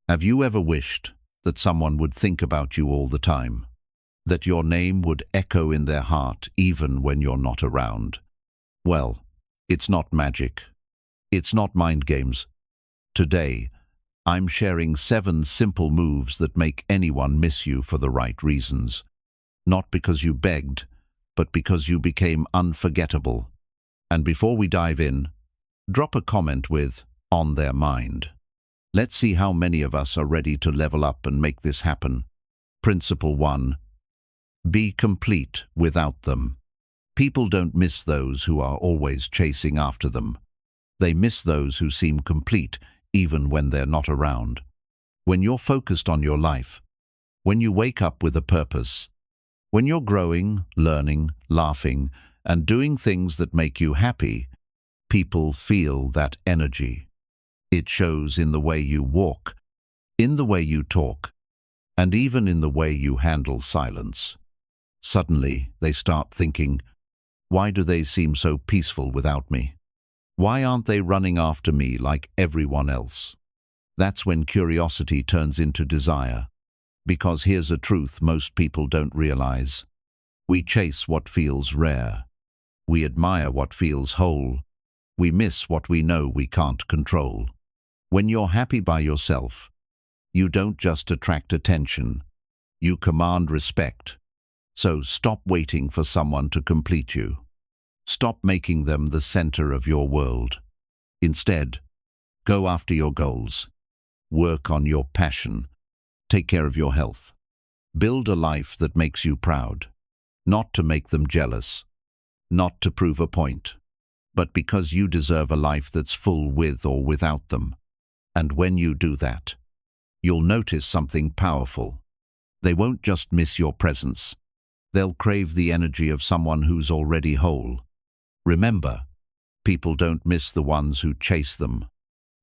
Have you ever wished that someone would think about you all the time? That your name would echo in their heart even when you're not around? Well, it's not magic. It's not mind games. Today, I'm sharing 7 simple moves that make anyone miss you for the right reasons. Not because you begged, but because you became unforgettable. And before we dive in, drop a comment with "on their mind." Let's see how many of us are ready to level up and make this happen. Principle 1. Be complete without them. People don't miss those who are always chasing after them. They miss those who seem complete even when they're not around. When you're focused on your life, when you wake up with a purpose, when you're growing, learning, laughing, and doing things that make you happy, people feel that energy. It shows in the way you walk, in the way you talk, and even in the way you handle silence. Suddenly, they start thinking, why do they seem so peaceful without me? Why aren't they running after me like everyone else? That's when curiosity turns into desire. Because here's a truth most people don't realize. We chase what feels rare. We admire what feels whole. We miss what we know we can't control. When you're happy by yourself, you don't just attract attention, you command respect. So stop waiting for someone to complete you. Stop making them the center of your world. Instead, go after your goals. Work on your passion. Take care of your health. Build a life that makes you proud. Not to make them jealous. Not to prove a point. But because you deserve a life that's full with or without them. And when you do that, you'll notice something powerful. They won't just miss your presence. They'll crave the energy of someone who's already whole. Remember, people don't miss the ones who chase them.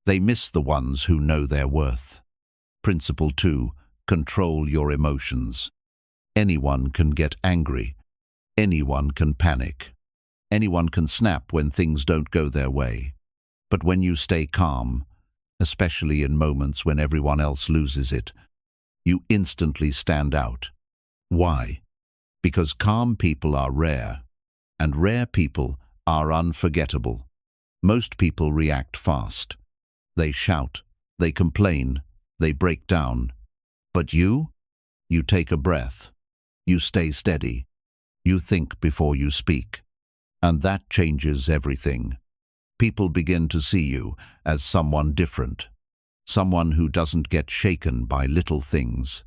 They miss the ones who know their worth. Principle 2. Control your emotions. Anyone can get angry. Anyone can panic. Anyone can snap when things don't go their way. But when you stay calm, especially in moments when everyone else loses it, you instantly stand out. Why? Because calm people are rare, and rare people are unforgettable. Most people react fast. They shout, they complain, they break down. But you take a breath. You stay steady. You think before you speak. And that changes everything. People begin to see you as someone different. Someone who doesn't get shaken by little things.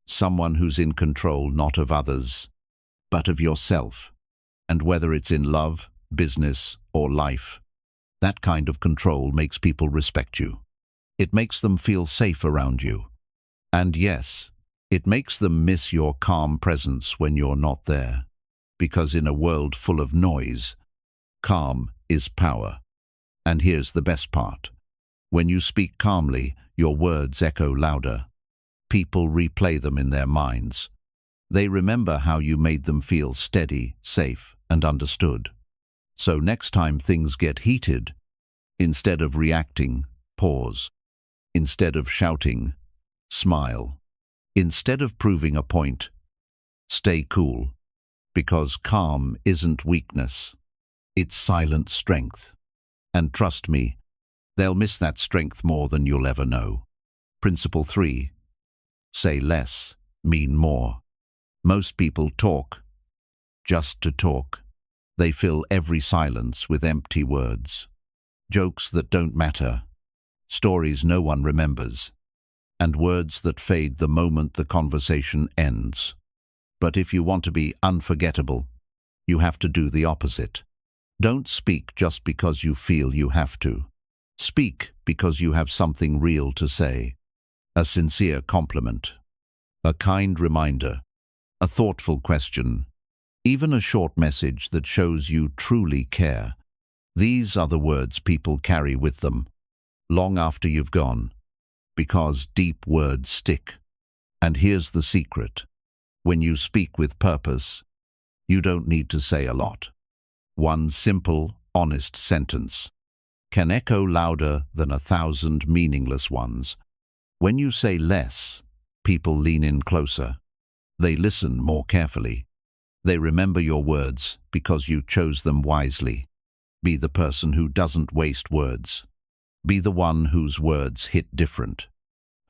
Someone who's in control not of others, but of yourself. And whether it's in love, business, or life, that kind of control makes people respect you. It makes them feel safe around you. And yes, it makes them miss your calm presence when you're not there. Because in a world full of noise, calm is power. And here's the best part. When you speak calmly, your words echo louder. People replay them in their minds. They remember how you made them feel steady, safe, and understood. So next time things get heated, instead of reacting, pause. Instead of shouting, smile. Instead of proving a point, stay cool. Because calm isn't weakness. It's silent strength. And trust me, they'll miss that strength more than you'll ever know. Principle 3. Say less, mean more. Most people talk just to talk. They fill every silence with empty words. Jokes that don't matter. Stories no one remembers. And words that fade the moment the conversation ends. But if you want to be unforgettable, you have to do the opposite. Don't speak just because you feel you have to. Speak because you have something real to say. A sincere compliment. A kind reminder. A thoughtful question. Even a short message that shows you truly care. These are the words people carry with them, long after you've gone. Because deep words stick. And here's the secret. When you speak with purpose, you don't need to say a lot. One simple, honest sentence can echo louder than 1,000 meaningless ones. When you say less, people lean in closer. They listen more carefully. They remember your words because you chose them wisely. Be the person who doesn't waste words. Be the one whose words hit different.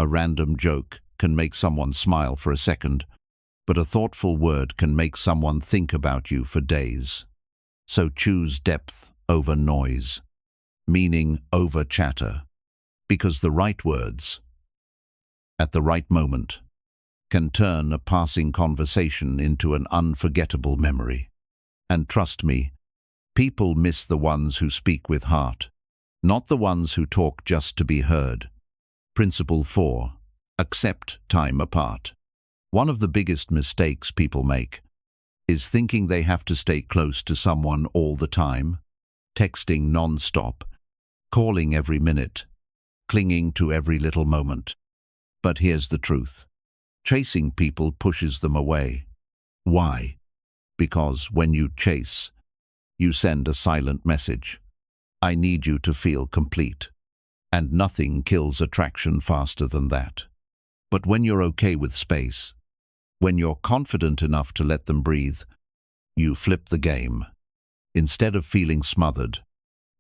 A random joke can make someone smile for a second, but a thoughtful word can make someone think about you for days. So choose depth over noise, meaning over chatter, because the right words, at the right moment, can turn a passing conversation into an unforgettable memory. And trust me, people miss the ones who speak with heart, not the ones who talk just to be heard. Principle 4. Accept time apart. One of the biggest mistakes people make is thinking they have to stay close to someone all the time, texting non-stop, calling every minute, clinging to every little moment. But here's the truth. Chasing people pushes them away. Why? Because when you chase, you send a silent message. I need you to feel complete. And nothing kills attraction faster than that. But when you're okay with space, when you're confident enough to let them breathe, you flip the game. Instead of feeling smothered,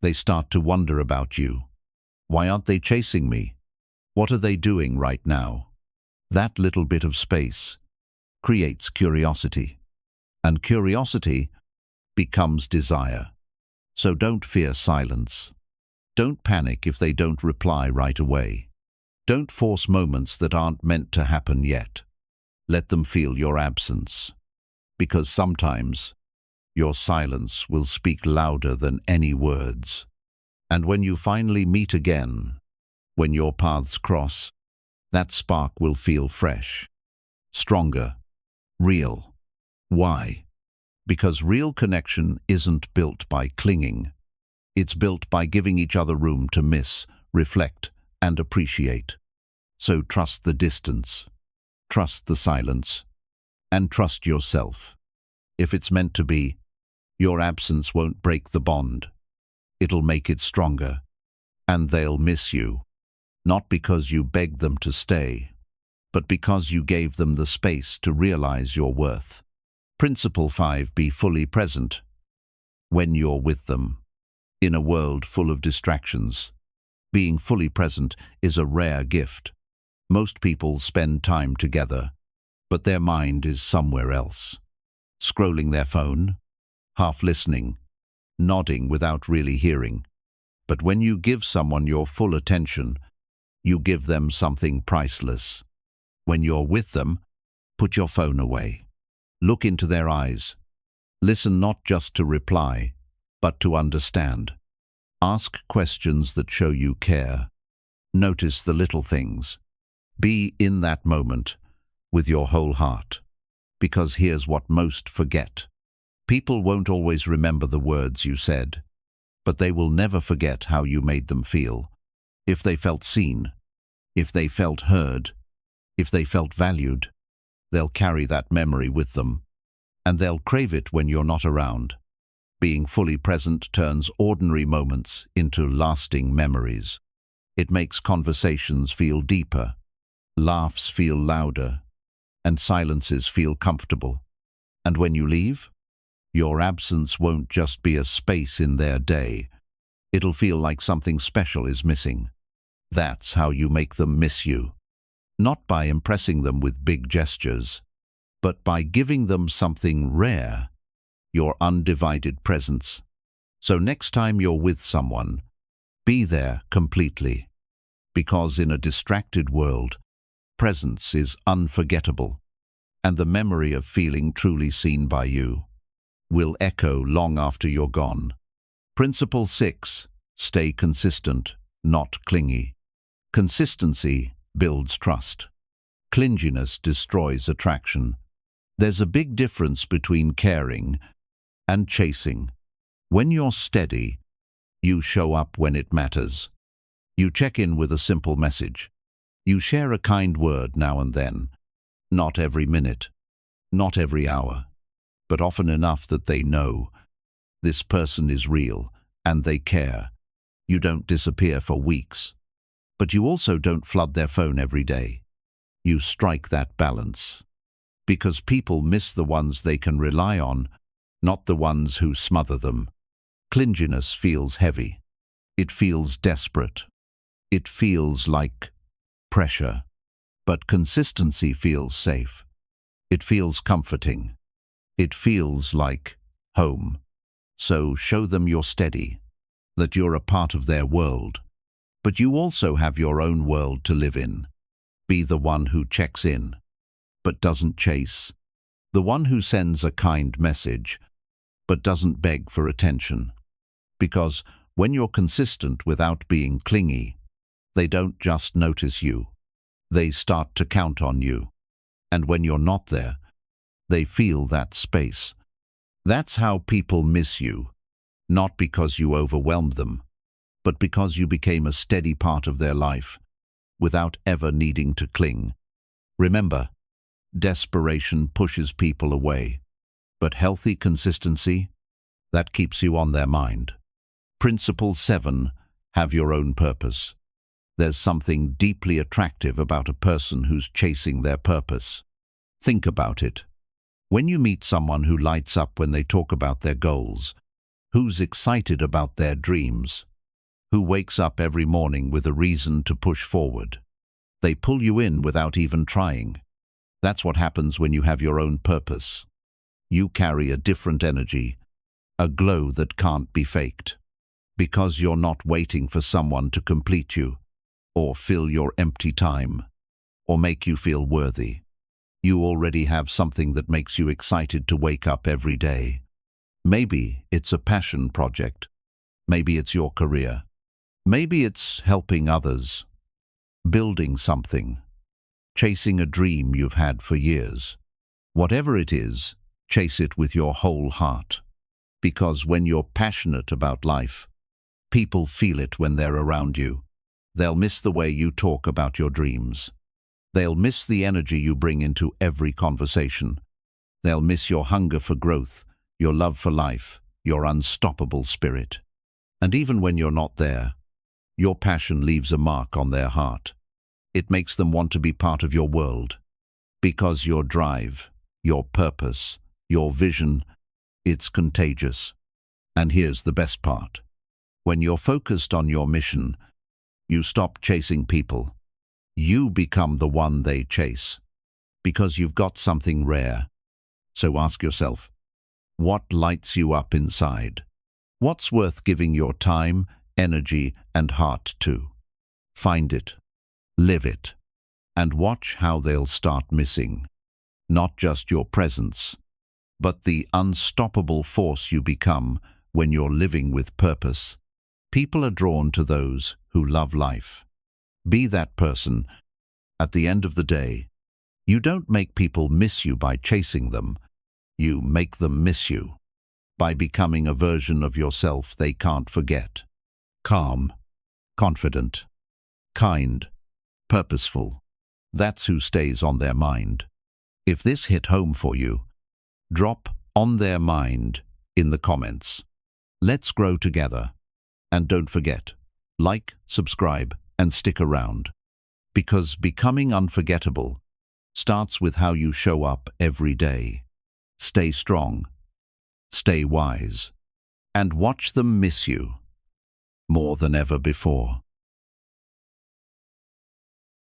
they start to wonder about you. Why aren't they chasing me? What are they doing right now? That little bit of space creates curiosity, and curiosity becomes desire. So don't fear silence. Don't panic if they don't reply right away. Don't force moments that aren't meant to happen yet. Let them feel your absence, because sometimes your silence will speak louder than any words. And when you finally meet again, when your paths cross, that spark will feel fresh, stronger, real. Why? Because real connection isn't built by clinging. It's built by giving each other room to miss, reflect, and appreciate. So trust the distance, trust the silence, and trust yourself. If it's meant to be, your absence won't break the bond. It'll make it stronger, and they'll miss you. Not because you begged them to stay, but because you gave them the space to realize your worth. Principle 5. Be fully present when you're with them. In a world full of distractions, being fully present is a rare gift. Most people spend time together, but their mind is somewhere else. Scrolling their phone, half listening, nodding without really hearing. But when you give someone your full attention, you give them something priceless. When you're with them, put your phone away. Look into their eyes. Listen not just to reply, but to understand. Ask questions that show you care. Notice the little things. Be in that moment with your whole heart. Because here's what most forget. People won't always remember the words you said, but they will never forget how you made them feel. If they felt seen, if they felt heard, if they felt valued, they'll carry that memory with them, and they'll crave it when you're not around. Being fully present turns ordinary moments into lasting memories. It makes conversations feel deeper, laughs feel louder, and silences feel comfortable. And when you leave, your absence won't just be a space in their day. It'll feel like something special is missing. That's how you make them miss you. Not by impressing them with big gestures, but by giving them something rare, your undivided presence. So next time you're with someone, be there completely. Because in a distracted world, presence is unforgettable, and the memory of feeling truly seen by you will echo long after you're gone. Principle 6. Stay consistent, not clingy. Consistency builds trust. Clinginess destroys attraction. There's a big difference between caring and chasing. When you're steady, you show up when it matters. You check in with a simple message. You share a kind word now and then. Not every minute, not every hour, but often enough that they know this person is real and they care. You don't disappear for weeks, But you also don't flood their phone every day. You strike that balance. Because people miss the ones they can rely on, not the ones who smother them. Clinginess feels heavy. It feels desperate. It feels like pressure. But consistency feels safe. It feels comforting. It feels like home. So show them you're steady, that you're a part of their world. But you also have your own world to live in. Be the one who checks in, but doesn't chase. The one who sends a kind message, but doesn't beg for attention. Because when you're consistent without being clingy, they don't just notice you. They start to count on you. And when you're not there, they feel that space. That's how people miss you, not because you overwhelmed them, but because you became a steady part of their life, without ever needing to cling. Remember, desperation pushes people away, but healthy consistency, that keeps you on their mind. Principle 7, have your own purpose. There's something deeply attractive about a person who's chasing their purpose. Think about it. When you meet someone who lights up when they talk about their goals, who's excited about their dreams, who wakes up every morning with a reason to push forward, they pull you in without even trying. That's what happens when you have your own purpose. You carry a different energy, a glow that can't be faked, because you're not waiting for someone to complete you, or fill your empty time, or make you feel worthy. You already have something that makes you excited to wake up every day. Maybe it's a passion project. Maybe it's your career. Maybe it's helping others, building something, chasing a dream you've had for years. Whatever it is, chase it with your whole heart. Because when you're passionate about life, people feel it when they're around you. They'll miss the way you talk about your dreams. They'll miss the energy you bring into every conversation. They'll miss your hunger for growth, your love for life, your unstoppable spirit. And even when you're not there, your passion leaves a mark on their heart. It makes them want to be part of your world. Because your drive, your purpose, your vision, it's contagious. And here's the best part. When you're focused on your mission, you stop chasing people. You become the one they chase, because you've got something rare. So ask yourself, what lights you up inside? What's worth giving your time, energy, and heart to? Find it, live it, and watch how they'll start missing. Not just your presence, but the unstoppable force you become when you're living with purpose. People are drawn to those who love life. Be that person. At the end of the day, you don't make people miss you by chasing them. You make them miss you by becoming a version of yourself they can't forget. Calm, confident, kind, purposeful. That's who stays on their mind. If this hit home for you, drop "on their mind" in the comments. Let's grow together. And don't forget, like, subscribe, and stick around. Because becoming unforgettable starts with how you show up every day. Stay strong, stay wise, and watch them miss you more than ever before.